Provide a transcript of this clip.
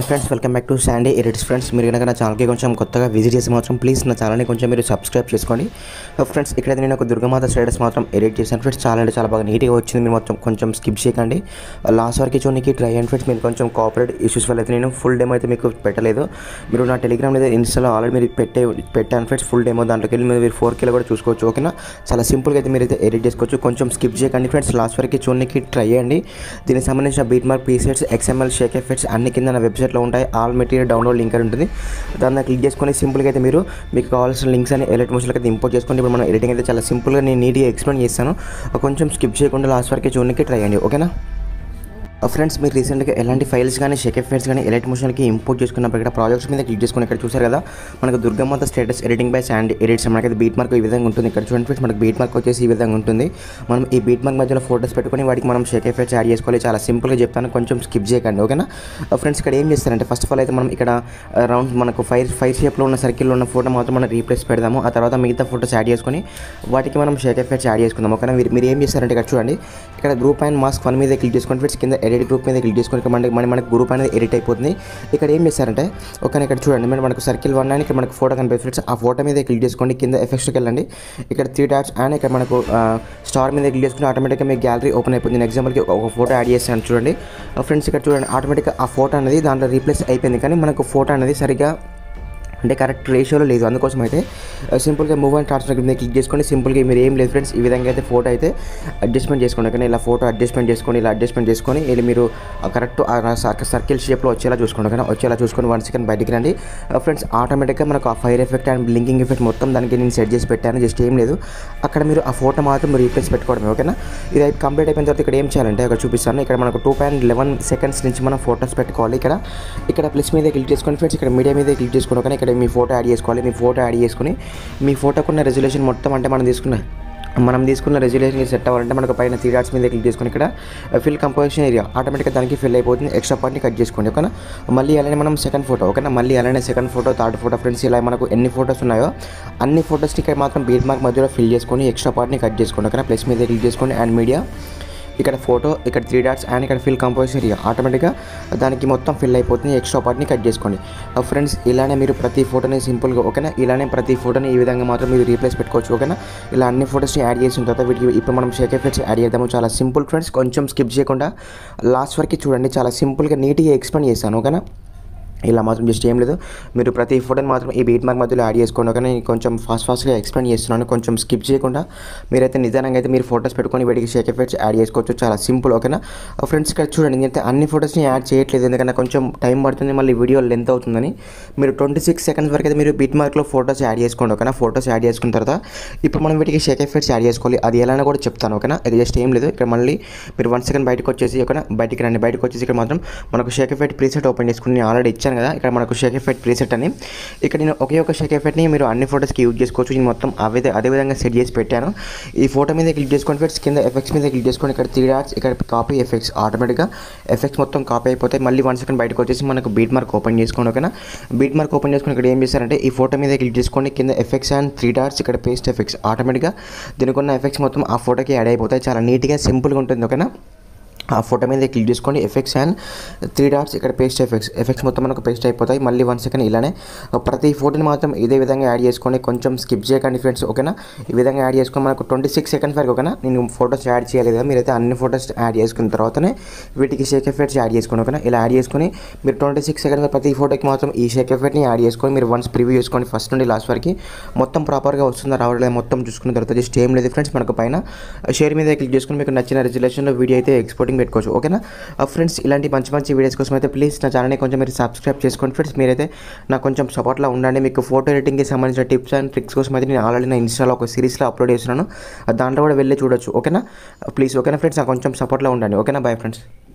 High friends welcome back to Sandy Edits friends మీరు గనుక నా ఛానల్ కి కొంచెం కొత్తగా విజిట్ చేసి మాత్రం ప్లీజ్ నా ఛానల్ ని కొంచెం మీరు సబ్స్క్రైబ్ చేసుకోండి ఫ్రెండ్స్ ఇక్కడైతే నేను ఒక దుర్గామాత స్టేటస్ మాత్రం ఎడిట్ చేశాను ఫ్రెండ్స్ చాలా అంటే చాలా బాగా నీట్ గా వచ్చింది మీరు మొత్తం కొంచెం స్కిప్ చేయకండి లాస్ట్ వరకు చూడడానికి ట్రై చేయండి ఫ్రెండ్స్ మీరు కొంచెం కోఆపరేట్ ఇష్యూస్ వల్ల అయితే నేను ఫుల్ డెమో అయితే మీకు పెట్టలేదు మీరు నా టెలిగ్రామ్ లేదా ఇన్స్టాలో ఆల్రెడీ మీరు పెట్టాను ఫ్రెండ్స్ ఫుల్ డెమో దాంట్లోకి వెళ్ళి మీరు 4K లో కూడా చూసుకోవచ్చు ఓకేనా చాలా సింపుల్ గా అయితే మీరు అయితే ఎడిట్ చేసుకోవచ్చు కొంచెం స్కిప్ చేయకండి ఫ్రెండ్స్ లాస్ట్ వరకు చూడడానికి ట్రై చేయండి దీనికి సంబంధించిన beat mark presets XML Sheikh effects అన్ని కింద నా వెబ్సైట్ లో ఉంటాయి ఆల్ మెటీరియల్ డౌన్లోడ్ లింక్ అని ఉంటుంది దాన్ని క్లిక్ చేసుకొని సింపుల్గా అయితే మీరు మీకు కావాల్సిన లింక్స్ అని ఎలర్ట్ మోషన్కి అయితే ఇంపోర్ట్ చేసుకోండి ఇప్పుడు మనం ఎడిటింగ్ అయితే చాలా సింపుల్గా నేను నీట్గా ఎక్స్ప్లెయిన్ చేస్తాను కొంచెం స్కిప్ చేయకుండా లాస్ట్ వరకు చూడడానికి ట్రై చేయండి ఓకేనా ఫ్రెండ్స్ మీరు రీసెంట్గా ఎలాంటి ఫైల్స్ కానీ షేక్ ఎఫెక్ట్స్ కానీ ఎలర్ట్ మోషన్కి ఇంపోర్ట్ చేసుకున్నప్పుడు ఇక్కడ ప్రాజెక్ట్స్ మీద క్లిక్ చేసుకుని ఇక్కడ చూసారు కదా మనకు Durgamata status editing by Sandy edits మనకైతే బీట్ మార్క్ ఈ విధంగా ఉంటుంది ఇక్కడ చూడండి ఫ్రెండ్స్ మనకు బీట్ మార్క్ వచ్చేసి ఈ విధంగా ఉంటుంది మనం ఈ బీట్ మార్క్ మధ్యలో ఫోటోస్ పెట్టుకొని వాటికి మనం షేక్ ఎఫెక్ట్స్ యాడ్ చేసుకోవాలి చాలా సింపుల్గా చెప్తాను కొంచెం స్కిప్ చేయకండి ఓకేనా ఫ్రెండ్స్ ఇక్కడ ఏం చేస్తారంటే ఫస్ట్ ఆఫ్ ఆల్ అయితే మనం ఇక్కడ రౌండ్ మనకు ఫైర్ షేప్లో ఉన్న సర్కిల్లో ఉన్న ఫోటో మాత్రం మనం రీప్లేస్ పెడదాము ఆ తర్వాత మిగతా ఫోటోస్ యాడ్ చేసుకొని వాటికి మనం షేక్ ఎఫెక్ట్స్ యాడ్ చేసుకుందాం ఓకేనా మీరు ఏం చేస్తారంటే ఇక్కడ చూడండి ఇక్కడ గ్రూప్ అండ్ మాస్క్ 1 మీద క్లిక్ చేసుకోండి ఫ్రెండ్స్ కింద ఎడిట్ గ్రూప్ మీద క్లిక్ చేసుకొని మనకి గ్రూప్ అనేది ఎడిట్ అయిపోతుంది ఇక్కడ ఏం చేస్తారంటే ఓకే ఇక్కడ చూడండి మనకు సర్కిల్ 1 అని ఇక్కడ మనకు ఫోటో కనిపిస్తుంది ఫ్రెండ్స్ ఆ ఫోటో మీద క్లిక్ చేసుకోండి కింద ఎఫెక్ట్స్కి వెళ్ళండి ఇక్కడ 3 డాట్స్ అండ్ ఇక్కడ మనకు స్టార్ మీద క్లిక్ చేసుకుని ఆటోమేటిక్గా మీ గ్యాలరీ ఓపెన్ అయిపోతుంది ఎగ్జాంపుల్కి ఒక ఫోటో యాడ్ చేస్తాను చూడండి ఫ్రెండ్స్ ఇక్కడ చూడండి ఆటోమేటిక్గా ఆ ఫోటో అనేది దాంట్లో రీప్లేస్ అయిపోయింది కానీ మనకు ఫోటో అనేది సరిగ్గా అంటే కరెక్ట్ రేషియోలో లేదు అందుకోసం అయితే సింపుల్గా మూవ్ అండ్ ట్రాన్స్ఫర్ మీద క్లిక్ చేసుకొని సింపుల్గా మీరు ఏం లేదు ఫ్రెండ్స్ ఈ విధంగా అయితే ఫోటో అయితే అడ్జస్ట్మెంట్ చేసుకోండి కానీ ఇలా ఫోటో అడ్జస్ట్మెంట్ చేసుకొని ఇది మీరు కరెక్ట్ సర్కిల్ షేప్లో వచ్చేలా చూసుకోండి కానీ వచ్చేలా చూసుకొని 1 సెకండ్ బయటికి రండి ఫ్రెండ్స్ ఆటోమేటిక్గా మనకు ఆ fire effect and blinking effect మొత్తం దానికి నేను సెట్ చేసి పెట్టాను జస్ట్ ఏం లేదు అక్కడ మీరు ఆ ఫోటో మాత్రం రీప్లేస్ పెట్టుకోవడమే ఓకేనా ఇది కంప్లీట్ అయిపోయిన తర్వాత ఇక్కడ ఏం చేయాలంటే ఇక్కడ చూపిస్తాను ఇక్కడ మనకు 2.11 సెకండ్స్ నుంచి మనం ఫోటోస్ పెట్టుకోవాలి ఇక్కడ ప్లస్ మీద క్లిక్ చేసుకోండి ఫ్రెండ్స్ ఇక్కడ మీడియా మీద క్లిక్ చేసుకోండి కానీ ఇక్కడ మీ ఫోటో యాడ్ చేసుకోవాలి మీ ఫోటో యాడ్ చేసుకుని మీ ఫోటోకున్న రెజల్యూషన్ మొత్తం అంటే మనం తీసుకున్న రెజల్యూషన్ సెట్ అవ్వాలంటే మనకు పైన 3 డాట్స్ మీద క్లిక్ చేసుకుని ఇక్కడ ఫిల్ కంపోజిషన్ ఏరియా ఆటోమేటిక్గా దానికి ఫిల్ అయిపోతుంది ఎక్స్ట్రా పార్ట్ని కట్ చేసుకోండి ఓకేనా మళ్ళీ అలానే మనం సెకండ్ ఫోటో ఓకేనా మళ్ళీ అలానే second photo third photo friends ఇలా మనకు ఎన్ని ఫోటోస్ ఉన్నాయో అన్ని ఫోటోస్ని ఇక్కడ మాత్రం బీట్ మార్క్ మధ్యలో ఫిల్ చేసుకొని ఎక్స్ట్రా పార్ట్ని కట్ చేసుకోండి ఓకేనా ప్లస్ మీద క్లిక్ చేసుకోండి అండ్ మీడియా ఇక్కడ ఫోటో ఇక్కడ 3 డాట్స్ అండ్ ఇక్కడ ఫిల్ కంపోజిషన్ ఏరియా ఆటోమేటిక్గా దానికి మొత్తం ఫిల్ అయిపోతుంది ఎక్స్ట్రా పార్ట్ని కట్ చేసుకోండి ఫ్రెండ్స్ ఇలానే మీరు ప్రతి ఫోటోని సింపుల్గా ఓకేనా ఇలానే ప్రతి ఫోటోని ఈ విధంగా మాత్రం మీరు రీప్లేస్ పెట్టుకోవచ్చు ఓకేనా ఇలా అన్ని ఫోటోస్ని యాడ్ చేసిన తర్వాత వీటికి ఇప్పుడు మనం షేక్ ఎఫెక్ట్స్ యాడ్ చేద్దాము చాలా సింపుల్ ఫ్రెండ్స్ కొంచెం స్కిప్ చేయకుండా లాస్ట్ వరకు చూడండి చాలా సింపుల్గా నీట్గా ఎక్స్ప్లెయిన్ చేశాను ఓకేనా ఇలా మాత్రం జస్ట్ ఏం లేదు మీరు ప్రతి ఫోటోని మాత్రం ఈ బీట్ మార్క్ మధ్యలో యాడ్ చేసుకోండి కానీ కొంచెం ఫాస్ట్గా ఎక్స్ప్లెయిన్ చేస్తున్నాను కొంచెం స్కిప్ చేయకుండా మీరైతే నిదానంగా అయితే మీరు ఫోటోస్ పెట్టుకొని వీటికి షేక్ ఎఫెక్ట్స్ యాడ్ చేసుకోవచ్చు చాలా సింపుల్ ఓకేనా ఫ్రెండ్స్ ఇక్కడ చూడండి నేనైతే అన్ని ఫోటోస్ని యాడ్ చేయట్లేదు ఎందుకంటే కొంచెం టైం పడుతుంది మళ్ళీ వీడియో లెంత్ అవుతుందని మీరు 26 సెకండ్స్ వరకు అయితే మీరు బీట్ మార్క్లో ఫోటోస్ యాడ్ చేసుకోండి ఓకేనా ఫోటోస్ యాడ్ చేసుకున్న తర్వాత ఇప్పుడు మనం వీటికి షేక్ ఎఫెక్ట్స్ యాడ్ చేసుకోవాలి అది ఎలానో కూడా చెప్తాను ఓకేనా ఇది జస్ట్ ఏం లేదు ఇక్కడ మళ్ళీ మీరు 1 సెకండ్ బయటకు వచ్చేసి ఓకేనా బయటికి రండి బయటకు వచ్చేసి ఇక్కడ మాత్రం మనకు షేక్ ఎఫెక్ట్ ప్రీసెట్ ఓపెన్ చేసుకుని నేను ఆల్రెడీ ఇచ్చాను కదా ఇక్కడ మనకు షేక్ ఎఫెక్ట్ ప్రీసెట్ అని ఇక్కడ నేను ఒకే ఒక షేక్ ఎఫెక్ట్ని మీరు అన్ని ఫోటోస్కి యూజ్ చేసుకోవచ్చు నేను మొత్తం అదే విధంగా సెట్ చేసి పెట్టాను ఈ ఫోటో మీద క్లిక్ చేసుకోండి ఫ్రెండ్స్ కింద ఎఫెక్ట్స్ మీద క్లిక్ చేసుకొని ఇక్కడ 3 డాట్స్ ఇక్కడ కాపీ ఎఫెక్ట్స్ ఆటోమేటిక్గా ఎఫెక్ట్స్ మొత్తం కాపీ అయిపోతాయి మళ్ళీ 1 సెకండ్ బయటకు వచ్చేసి మనకు బీట్ మార్క్ ఓపెన్ చేసుకోండి ఓకేనా బీట్ మార్క్ ఓపెన్ చేసుకుని ఇక్కడ ఏం చేస్తారంటే ఈ ఫోటో మీద క్లిక్ చేసుకోండి కింద ఎఫెక్ట్స్ అండ్ 3 డాట్స్ ఇక్కడ పేస్ట్ ఎఫెక్ట్స్ ఆటోమేటిక్గా దీనికి ఉన్న ఎఫెక్ట్స్ మొత్తం ఆ ఫోటోకి యాడ్ అయిపోతాయి చాలా నీట్గా సింపుల్గా ఉంటుంది ఓకేనా ఆ ఫోటో మీద క్లిక్ చేసుకోండి ఎఫెక్ట్స్ అండ్ 3 డాట్స్ ఇక్కడ పేస్ట్ ఎఫెక్ట్స్ మొత్తం మనకు పేస్ట్ అయిపోతాయి మళ్ళీ 1 సెకండ్ ఇలానే ప్రతి ఫోటోని మాత్రం ఇదే విధంగా యాడ్ చేసుకోండి కొంచెం స్కిప్ చేయకండి ఫ్రెండ్స్ ఓకేనా ఈ విధంగా యాడ్ చేసుకొని మనకు 26 సెకండ్స్ వరకు ఓకేనా నేను ఫోటోస్ యాడ్ చేయలేదు కదా మీరైతే అన్ని ఫోటోస్ యాడ్ చేసుకున్న తర్వాతనే వీటికి షేక్ ఎఫెక్ట్స్ యాడ్ చేసుకోండి ఓకేనా ఇలా యాడ్ చేసుకొని మీరు 26 సెకండ్స్ ప్రతి ఫోటోకి మాత్రం ఈ షేక్ ఎఫెక్ట్ని యాడ్ చేసుకొని మీరు వన్స్ ప్రివ్యూ చేసుకోండి ఫస్ట్ నుండి లాస్ట్ వరకు మొత్తం ప్రాపర్గా వస్తుందా రావడం మొత్తం చూసుకున్న తర్వాత జస్ట్ ఏం లేదు ఫ్రెండ్స్ మనకు పైన షేర్ మీద క్లిక్ చేసుకొని మీకు నచ్చిన రెజల్యూషన్లో వీడియో అయితే ఎక్స్పోర్టింగ్ పెట్టుకోవచ్చు ఓకేనా ఫ్రెండ్స్ ఇలాంటి మంచి వీడియోస్ కోసం అయితే ప్లీజ్ నా ఛానల్ని కొంచెం మీరు సబ్స్క్రైబ్ చేసుకోండి ఫ్రెండ్స్ మీరైతే నాకు కొంచెం సపోర్ట్లో ఉండండి మీకు ఫోటో ఎడిటింగ్కి సంబంధించిన టిప్స్ అండ్ ట్రిక్స్ కోసం అయితే నేను ఆల్రెడీ నా ఇన్స్టాలో ఒక సిరీస్లో అప్లోడ్ చేస్తున్నాను దాంట్లో కూడా వెళ్ళి చూడొచ్చు ఓకేనా ప్లీజ్ ఓకేనా ఫ్రెండ్స్ నాకు కొంచెం సపోర్ట్లో ఉండండి ఓకేనా బై ఫ్రెండ్స్.